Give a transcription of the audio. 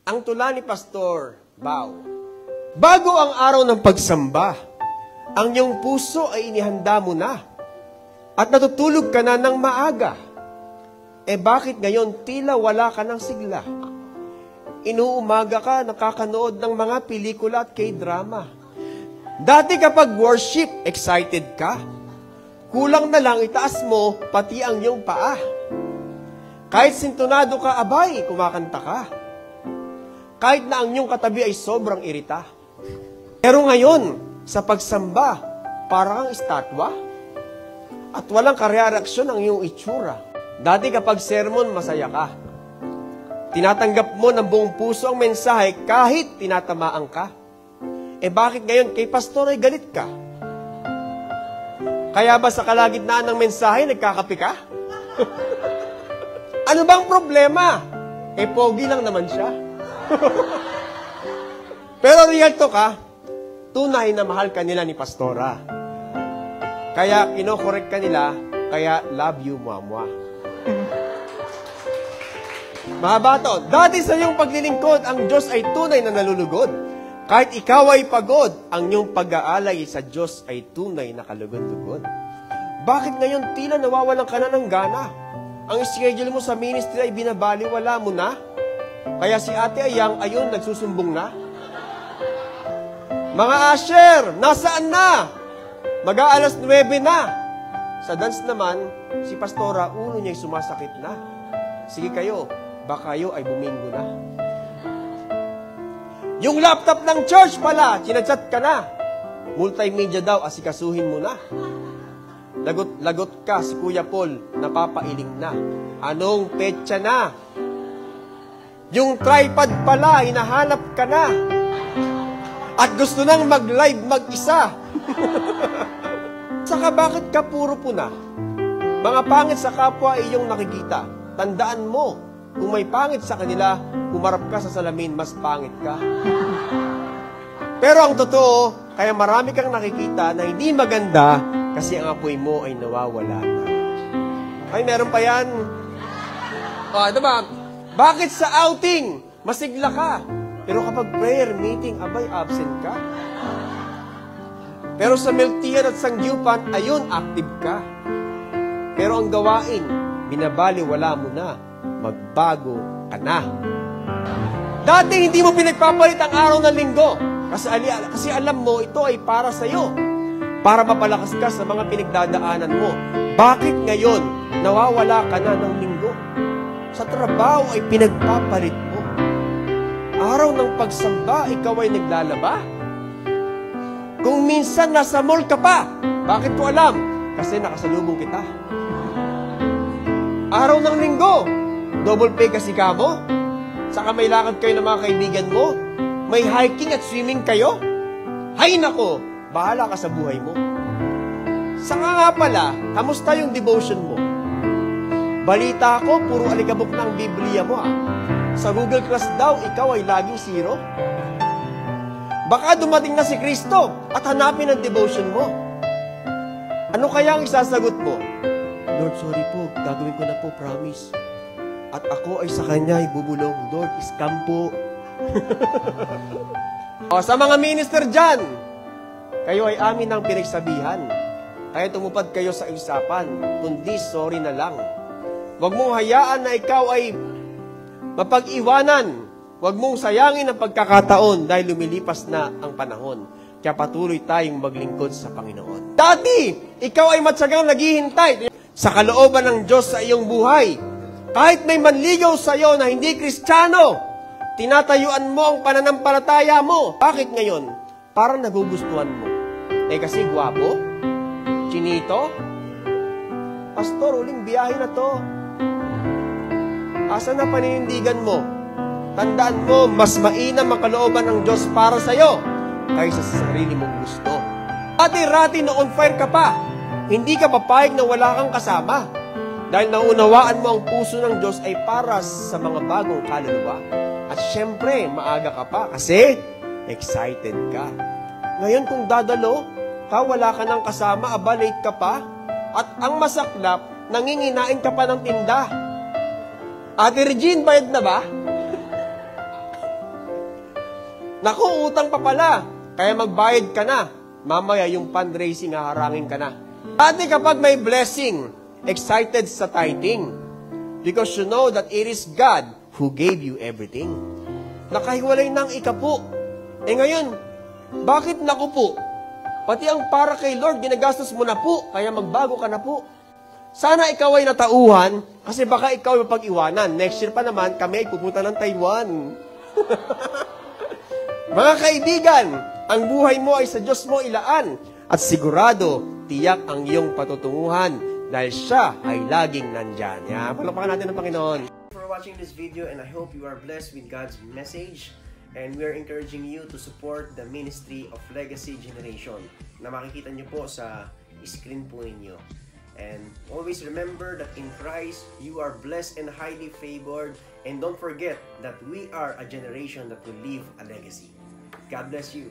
Ang tula ni Pastor Bao. Bago ang araw ng pagsamba, ang iyong puso ay inihanda mo na at natutulog ka na ng maaga. Bakit ngayon tila wala ka ng sigla? Inuumaga ka, nakakanood ng mga pelikula at K-drama. Dati kapag worship, excited ka. Kulang na lang itaas mo pati ang iyong paa. Kahit sintonado ka, abay, kumakanta ka. Kahit na ang iyong katabi ay sobrang irita. Pero ngayon, sa pagsamba, parang kang estatwa. At walang kareaksyon ang iyong itsura. Dati kapag sermon, masaya ka. Tinatanggap mo ng buong puso ang mensahe kahit tinatamaan ka. Bakit ngayon kay pastor ay galit ka? Kaya ba sa kalagitnaan ng mensahe, nagkakapi ka? Ano bang problema? Pogi lang naman siya. Pero real to ka, tunay na mahal ka nila ni pastora. Kaya kinokorek ka nila, kaya love you, mama. Mahaba to. Dati sa iyong paglilingkod, ang Diyos ay tunay na nalulugod. Kahit ikaw ay pagod, ang iyong pag-aalay sa Diyos ay tunay na kalugod-lugod. Bakit ngayon tila nawawalan ka na ng gana? Ang schedule mo sa ministry ay binabaliwala mo na? Kaya si Ate Ayang, ayun, nagsusumbong na? Mga Asher, nasaan na? Mag-aalas 9 na. Sa dance naman, si Pastora, ulo niya'y sumasakit na. Sige kayo, baka kayo ay bumingo na. Yung laptop ng church pala, chinachat ka na. Multimedia daw, asikasuhin mo na. Lagot ka si Kuya Paul, napapailing na. Anong petsa na? Yung tripod pala, hinahanap ka na. At gusto nang mag-live mag-isa. Saka bakit ka puro puna? Mga pangit sa kapwa ay iyong nakikita. Tandaan mo, kung may pangit sa kanila, humarap ka sa salamin, mas pangit ka. Pero ang totoo, kaya marami kang nakikita na hindi maganda kasi ang apoy mo ay nawawala na. Ay, meron pa yan. Ito ba? Bakit sa outing, masigla ka? Pero kapag prayer meeting, abay, absent ka? Pero sa miltihan at sangyupan, ayun, active ka. Pero ang gawain, binabaliwala mo na, magbago ka na. Dati hindi mo pinagpapalit ang araw ng linggo kasi alam mo ito ay para sa'yo. Para mapalakas ka sa mga pinagdadaanan mo. Bakit ngayon nawawala ka na ng linggo? Sa trabaho ay pinagpapalit mo. Araw ng pagsamba, ikaw ay naglalaba? Kung minsan nasa mall ka pa, bakit ko alam? Kasi nakasalubong kita. Araw ng linggo, double pay kasi ka mo? Saka may lakad kayo ng mga kaibigan mo? May hiking at swimming kayo? Hay nako, bahala ka sa buhay mo. Saka nga pala, kamusta yung devotion mo? Balita ko, puro alikabok na ang Biblia mo Sa Google Class daw, ikaw ay laging zero. Baka dumating na si Kristo at hanapin ang devotion mo. Ano kaya ang isasagot mo? Lord, sorry po, gagawin ko na po, promise. At ako ay sa kanya ay bubulong. Lord, scam po. Sa mga minister dyan, kayo ay amin ang pinagsabihan. Kaya tumupad kayo sa usapan, kundi sorry na lang. Huwag mong hayaan na ikaw ay mapag-iwanan. Huwag mong sayangin ang pagkakataon dahil lumilipas na ang panahon. Kaya patuloy tayong maglingkod sa Panginoon. Dati, ikaw ay matyagang naghihintay sa kalooban ng Diyos sa iyong buhay. Kahit may manligaw sa iyo na hindi Kristiyano, tinatayuan mo ang pananampalataya mo. Bakit ngayon? Parang nagugustuhan mo. Kasi gwapo? Chinito? Pastor, uling biyahe na to. Asa na paninindigan mo? Tandaan mo, mas mainam ang kalooban ng Diyos para sa iyo kaysa sa sarili mong gusto. Rati-rati na on fire ka pa. Hindi ka papayag na wala kang kasama. Dahil naunawaan mo ang puso ng Diyos ay para sa mga bagong kaluluwa. At syempre, maaga ka pa kasi excited ka. Ngayon kung dadalo, wala ka ng kasama, late ka pa. At ang masaklap, nanginginain ka pa ng tinda. Ate Regine, bayad na ba? Naku, utang pa pala. Kaya magbayad ka na. Mamaya yung fundraising, haharangin ka na. Dati kapag may blessing, excited sa tithing. Because you know that it is God who gave you everything. Nakahiwalay ng ikapo. Ngayon, bakit naku po? Pati ang para kay Lord, ginagastos mo na po, kaya magbago ka na po. Sana ikaw ay natauhan, kasi baka ikaw ay mapag-iwanan. Next year pa naman, kami ay pupunta ng Taiwan. Mga kaibigan, ang buhay mo ay sa Diyos mo ilaan, at sigurado, tiyak ang iyong patutunguhan, dahil siya ay laging nandyan. Palakpakan natin ang Panginoon. For watching this video, and I hope you are blessed with God's message. And we are encouraging you to support the ministry of Legacy Generation na makikita nyo po sa screen po ninyo. And always remember that in Christ, you are blessed and highly favored. And don't forget that we are a generation that will leave a legacy. God bless you.